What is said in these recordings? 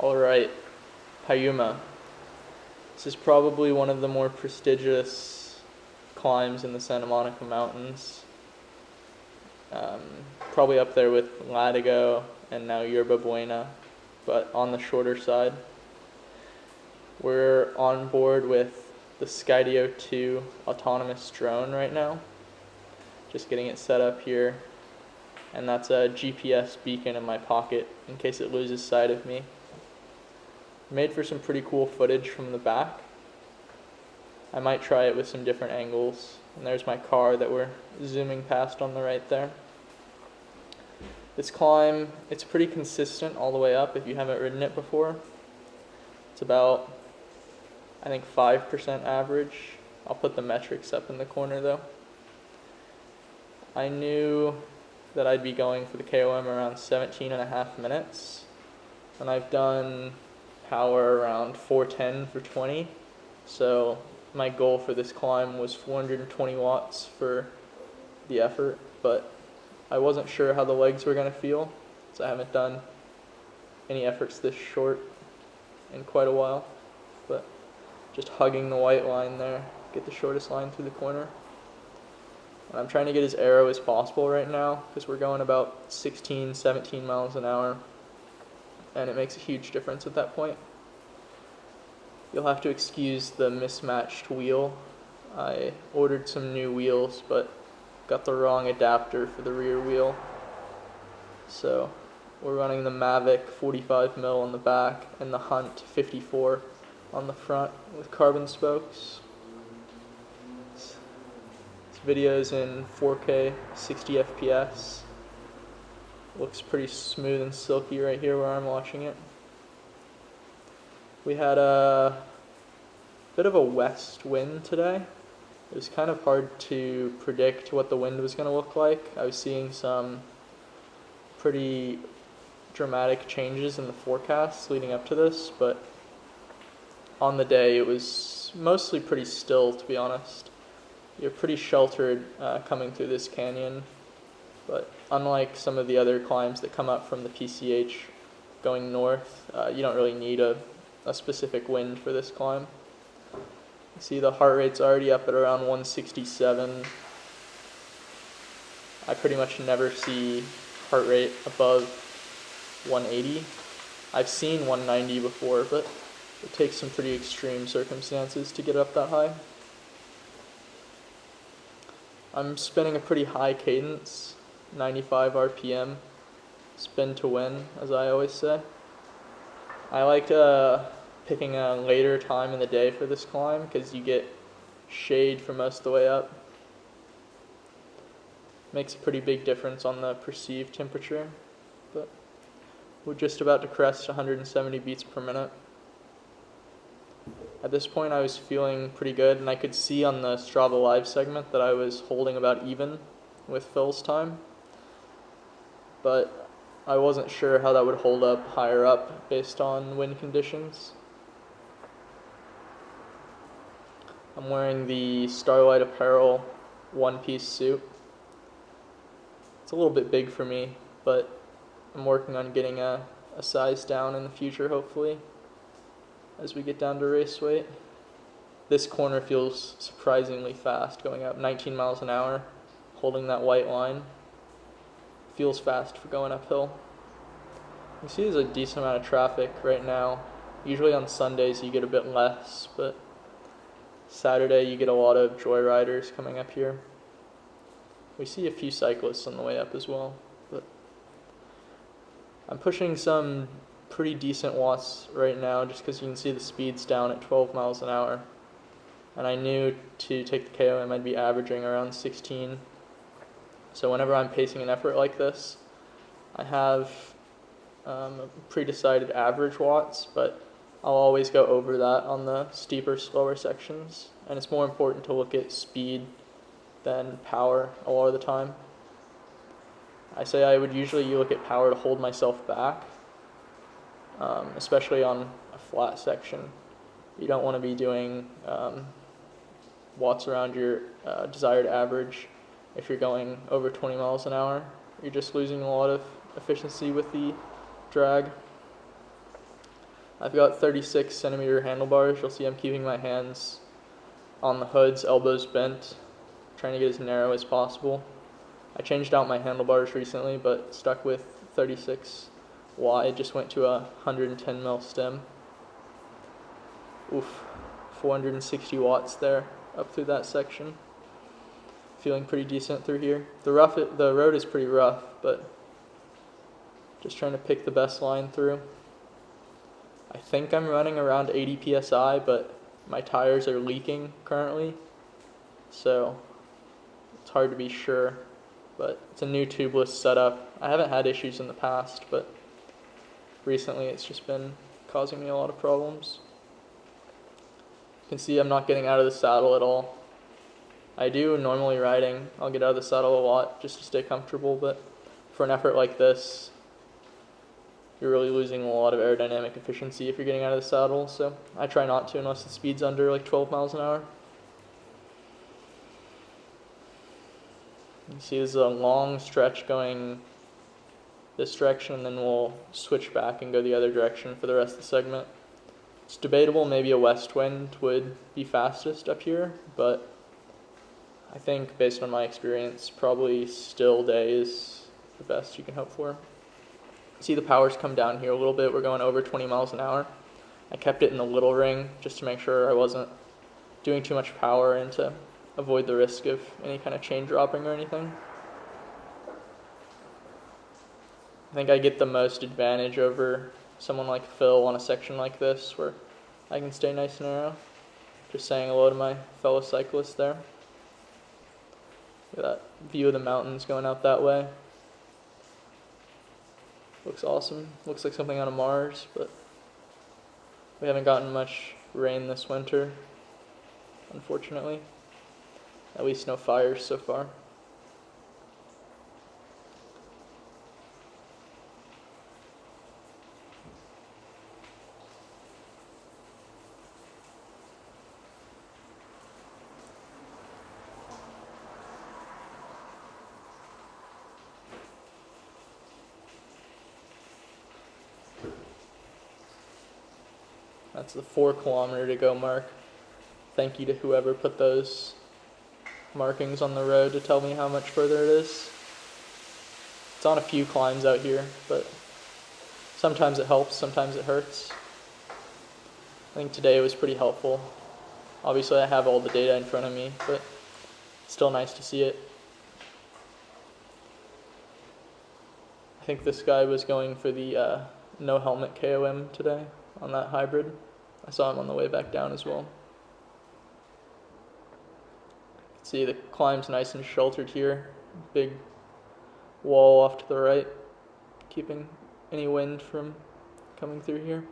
Alright, Piuma. This is probably one of the more prestigious climbs in the Santa Monica Mountains. Probably up there with Latigo and now Yerba Buena, but on the shorter side. We're on board with the Skydio 2 autonomous drone right now. Just getting it set up here. And that's a GPS beacon in my pocket in case it loses sight of me. Made for some pretty cool footage from the back. I might try it with some different angles. And there's my car that we're zooming past on the right there. This climb, it's pretty consistent all the way up if you haven't ridden it before. It's about, I think, 5% average. I'll put the metrics up in the corner though. I knew that I'd be going for the KOM around 17.5 minutes. And I've done power around 410 for 20. So my goal for this climb was 420 watts for the effort, but I wasn't sure how the legs were going to feel, so I haven't done any efforts this short in quite a while. But just hugging the white line there, get the shortest line through the corner. And I'm trying to get as aero as possible right now because we're going about 16, 17 miles an hour, and it makes a huge difference at that point. You'll have to excuse the mismatched wheel. I ordered some new wheels, but got the wrong adapter for the rear wheel. So we're running the Mavic 45mm on the back and the Hunt 54 on the front with carbon spokes. This video's in 4K, 60 FPS. Looks pretty smooth and silky right here where I'm watching it. We had a bit of a west wind today. It was kind of hard to predict what the wind was going to look like. I was seeing some pretty dramatic changes in the forecast leading up to this, but on the day it was mostly pretty still, to be honest. You're pretty sheltered coming through this canyon, but unlike some of the other climbs that come up from the PCH going north, you don't really need a specific wind for this climb. You see the heart rate's already up at around 167. I pretty much never see heart rate above 180. I've seen 190 before, but it takes some pretty extreme circumstances to get up that high. I'm spinning a pretty high cadence, 95 RPM, spin to win, as I always say. I like picking a later time in the day for this climb because you get shade for most of the way up. Makes a pretty big difference on the perceived temperature, but we're just about to crest 170 beats per minute. At this point I was feeling pretty good, and I could see on the Strava Live segment that I was holding about even with Phil's time, but I wasn't sure how that would hold up higher up based on wind conditions. I'm wearing the Starlight Apparel one-piece suit. It's a little bit big for me, but I'm working on getting a size down in the future, hopefully, as we get down to race weight. This corner feels surprisingly fast, going up 19 miles an hour, holding that white line. Feels fast for going uphill. You see there's a decent amount of traffic right now. Usually on Sundays you get a bit less, but Saturday you get a lot of joyriders coming up here. We see a few cyclists on the way up as well, but I'm pushing some pretty decent watts right now just because you can see the speed's down at 12 miles an hour. And I knew to take the KOM I'd be averaging around 16. So whenever I'm pacing an effort like this, I have a pre-decided average watts, but I'll always go over that on the steeper, slower sections. And it's more important to look at speed than power a lot of the time. I say I would usually look at power to hold myself back, especially on a flat section. You don't want to be doing watts around your desired average if you're going over 20 miles an hour. You're just losing a lot of efficiency with the drag. I've got 36 centimeter handlebars. You'll see I'm keeping my hands on the hoods, elbows bent, trying to get as narrow as possible. I changed out my handlebars recently, but stuck with 36 wide, just went to a 110 mil stem. Oof, 460 watts there, up through that section. Feeling pretty decent through here. The road is pretty rough, but just trying to pick the best line through. I think I'm running around 80 psi, but my tires are leaking currently, so it's hard to be sure. But it's a new tubeless setup. I haven't had issues in the past, but recently it's just been causing me a lot of problems. You can see I'm not getting out of the saddle at all. I do normally riding. I'll get out of the saddle a lot just to stay comfortable, but for an effort like this, you're really losing a lot of aerodynamic efficiency if you're getting out of the saddle, so I try not to unless the speed's under like 12 miles an hour. You see there's a long stretch going this direction, and then we'll switch back and go the other direction for the rest of the segment. It's debatable, maybe a west wind would be fastest up here, but I think based on my experience, probably still day is the best you can hope for. See the powers come down here a little bit. We're going over 20 miles an hour. I kept it in the little ring just to make sure I wasn't doing too much power and to avoid the risk of any kind of chain dropping or anything. I think I get the most advantage over someone like Phil on a section like this where I can stay nice and narrow. Just saying hello to my fellow cyclists there. Look at that view of the mountains going out that way. Looks awesome. Looks like something out of Mars, but we haven't gotten much rain this winter, unfortunately. At least no fires so far. That's the 4 kilometer to go mark. Thank you to whoever put those markings on the road to tell me how much further it is. It's on a few climbs out here, but sometimes it helps, sometimes it hurts. I think today was pretty helpful. Obviously I have all the data in front of me, but it's still nice to see it. I think this guy was going for the no helmet KOM today on that hybrid. I saw him on the way back down as well. See, the climb's nice and sheltered here. Big wall off to the right, keeping any wind from coming through here.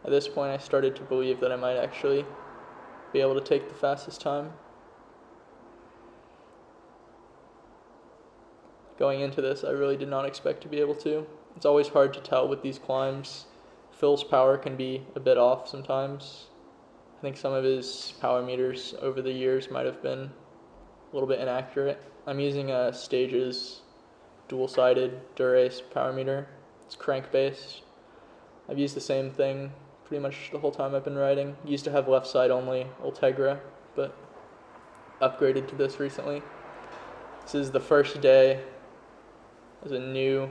At this point, I started to believe that I might actually be able to take the fastest time. Going into this, I really did not expect to be able to. It's always hard to tell with these climbs. Phil's power can be a bit off sometimes. I think some of his power meters over the years might have been a little bit inaccurate. I'm using a Stages dual-sided Dura-Ace power meter. It's crank-based. I've used the same thing pretty much the whole time I've been riding. Used to have left side only Ultegra, but upgraded to this recently. This is the first day as a new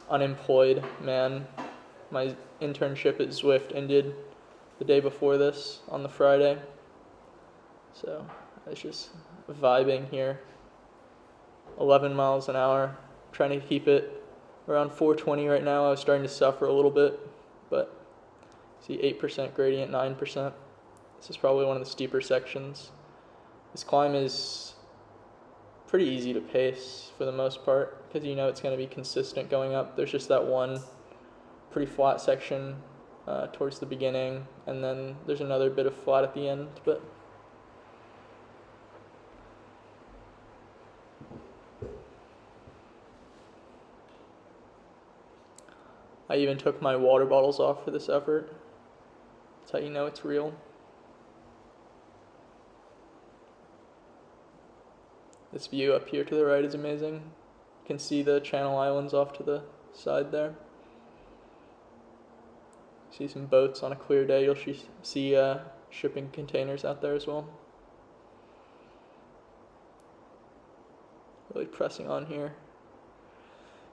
unemployed man. My internship at Zwift ended the day before this on the Friday, so I was just vibing here. 11 miles an hour, trying to keep it around 420 right now. I was starting to suffer a little bit, but see 8% gradient, 9%. This is probably one of the steeper sections. This climb is pretty easy to pace for the most part because you know it's going to be consistent going up. There's just that one pretty flat section towards the beginning, and then there's another bit of flat at the end, but I even took my water bottles off for this effort. That's how you know it's real. This view up here to the right is amazing. You can see the Channel Islands off to the side there. See some boats on a clear day. You'll see shipping containers out there as well. Really pressing on here.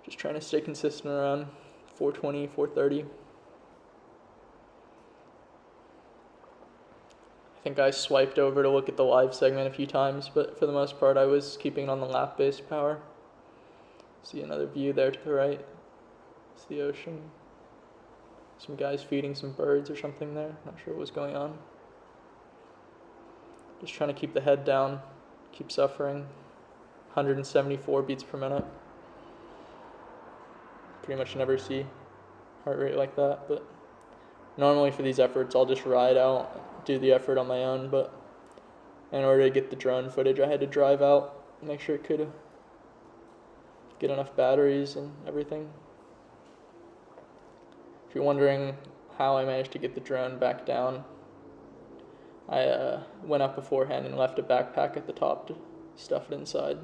Just trying to stay consistent around 420, 430. I think I swiped over to look at the live segment a few times, but for the most part I was keeping it on the lap-based power. See another view there to the right. It's the ocean. Some guys feeding some birds or something there. Not sure what was going on. Just trying to keep the head down, keep suffering. 174 beats per minute. Pretty much never see heart rate like that, but normally for these efforts I'll just ride out, do the effort on my own, but in order to get the drone footage I had to drive out, make sure it could get enough batteries and everything. If you're wondering how I managed to get the drone back down, I went up beforehand and left a backpack at the top to stuff it inside.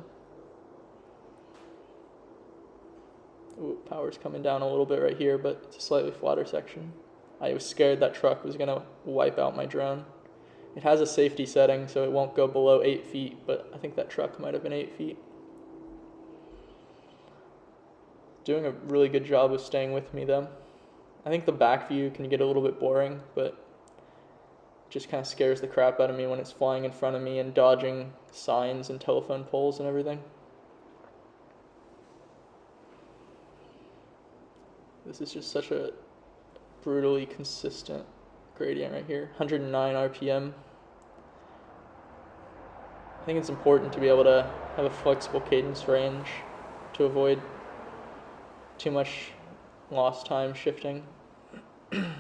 Ooh, power's coming down a little bit right here, but it's a slightly flatter section. I was scared that truck was going to wipe out my drone. It has a safety setting, so it won't go below 8 feet, but I think that truck might have been 8 feet. Doing a really good job of staying with me, though. I think the back view can get a little bit boring, but it just kind of scares the crap out of me when it's flying in front of me and dodging signs and telephone poles and everything. This is just such a brutally consistent gradient right here. 109 RPM. I think it's important to be able to have a flexible cadence range to avoid too much lost time shifting. Have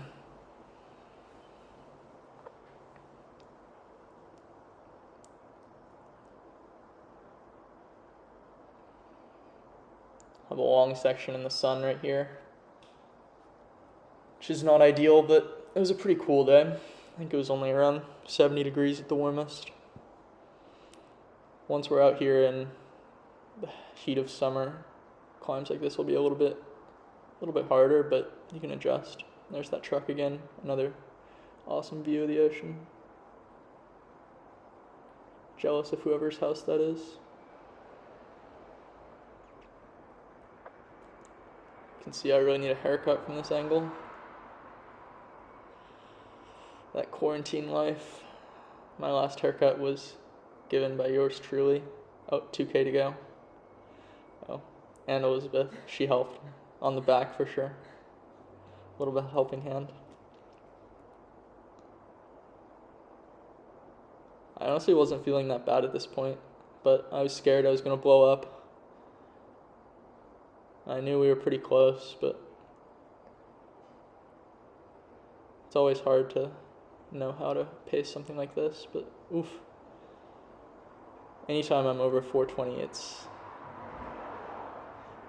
a long section in the sun right here, which is not ideal, but it was a pretty cool day. I think it was only around 70 degrees at the warmest. Once we're out here in the heat of summer, climbs like this will be a little bit harder, but you can adjust. There's that truck again, another awesome view of the ocean. Jealous of whoever's house that is. You can see I really need a haircut from this angle. That quarantine life. My last haircut was given by yours truly. Oh, 2K to go. Oh, and Elizabeth. She helped on the back for sure. A little bit helping hand. I honestly wasn't feeling that bad at this point, but I was scared I was going to blow up. I knew we were pretty close, but it's always hard to know how to pace something like this, but oof. Anytime I'm over 420,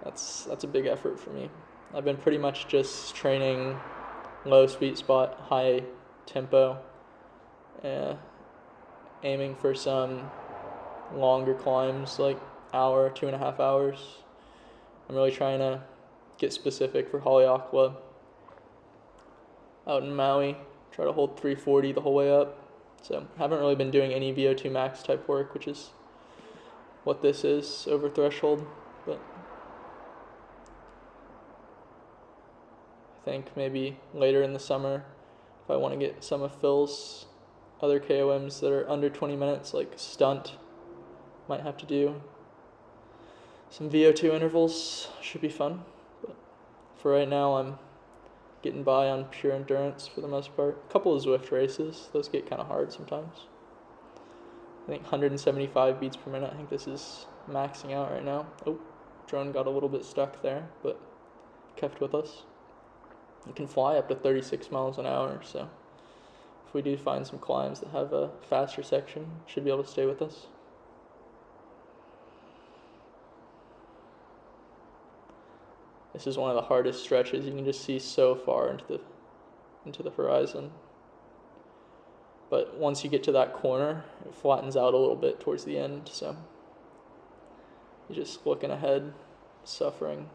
that's a big effort for me. I've been pretty much just training low sweet spot, high tempo, aiming for some longer climbs, like hour, 2.5 hours. I'm really trying to get specific for Haleakala. Out in Maui, try to hold 340 the whole way up. So haven't really been doing any VO2 max type work, which is what this is over threshold, but I think maybe later in the summer, if I want to get some of Phil's other KOMs that are under 20 minutes, like stunt, might have to do some VO2 intervals. Should be fun, but for right now I'm getting by on pure endurance for the most part. A couple of Zwift races, those get kind of hard sometimes. I think 175 beats per minute. I think this is maxing out right now. Oh, drone got a little bit stuck there, but kept with us. It can fly up to 36 miles an hour, so if we do find some climbs that have a faster section, it should be able to stay with us. This is one of the hardest stretches. You can just see so far into the horizon. But once you get to that corner, it flattens out a little bit towards the end, so You're just looking ahead, suffering,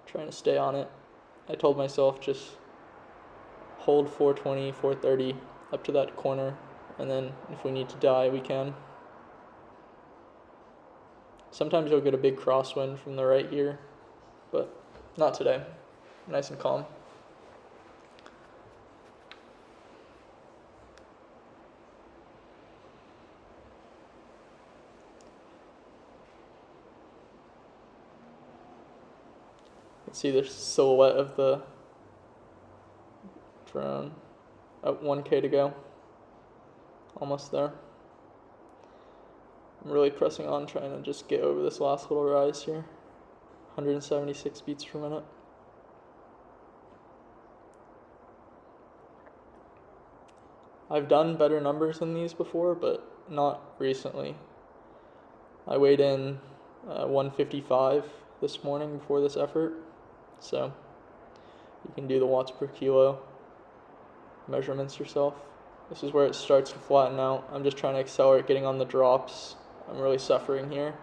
trying to stay on it. I told myself just hold 420, 430 up to that corner, and then if we need to die, we can. Sometimes you'll get a big crosswind from the right here, but not today. Nice and calm. You can see the silhouette of the drone. At 1K to go. Almost there. I'm really pressing on, trying to just get over this last little rise here. 176 beats per minute. I've done better numbers than these before, but not recently. I weighed in 155 this morning before this effort, so you can do the watts per kilo measurements yourself. This is where it starts to flatten out. I'm just trying to accelerate getting on the drops. I'm really suffering here.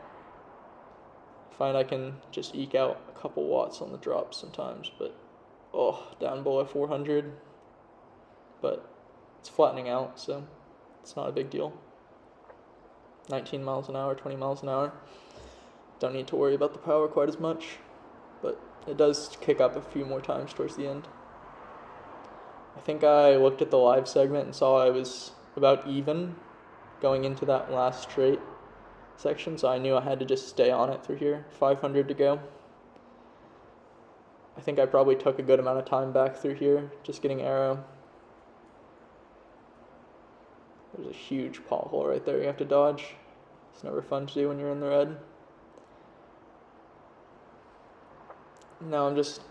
I find I can just eke out a couple watts on the drops sometimes, but down below 400. But it's flattening out, so it's not a big deal. 19 miles an hour, 20 miles an hour. Don't need to worry about the power quite as much, but it does kick up a few more times towards the end. I think I looked at the live segment and saw I was about even going into that last straight section, so I knew I had to just stay on it through here. 500 to go. I think I probably took a good amount of time back through here, just getting aero. There's a huge pothole right there you have to dodge. It's never fun to do when you're in the red. Now I'm just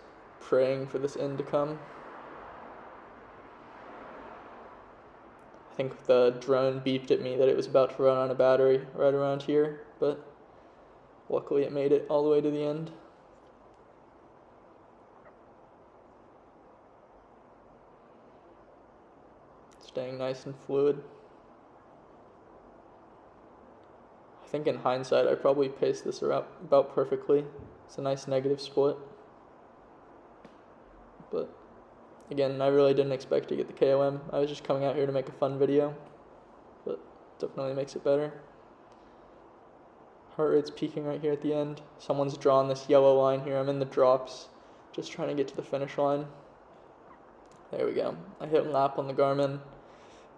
praying for this end to come. I think the drone beeped at me that it was about to run out of battery right around here, but luckily it made it all the way to the end. Staying nice and fluid. I think in hindsight I probably paced this about perfectly. It's a nice negative split. But again, I really didn't expect to get the KOM. I was just coming out here to make a fun video, but definitely makes it better. Heart rate's peaking right here at the end. Someone's drawn this yellow line here. I'm in the drops, just trying to get to the finish line. There we go. I hit lap on the Garmin,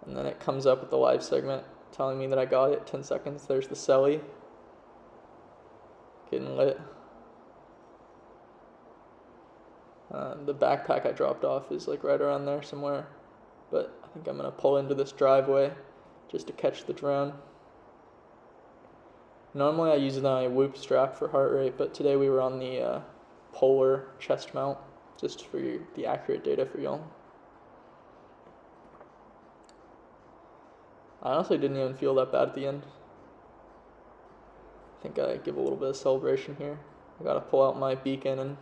and then it comes up with the live segment telling me that I got it. 10 seconds. There's the celly. Getting lit. The backpack I dropped off is like right around there somewhere, but I think I'm going to pull into this driveway just to catch the drone. Normally I use my Whoop strap for heart rate, but today we were on the Polar chest mount just for the accurate data for y'all. I honestly didn't even feel that bad at the end. I think I give a little bit of celebration here. I got to pull out my beacon and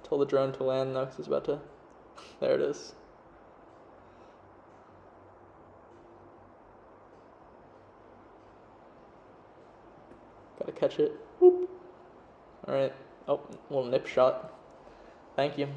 tell the drone to land though, because it's about to. There it is. Gotta catch it. Whoop. Alright. Oh, little nip shot. Thank you.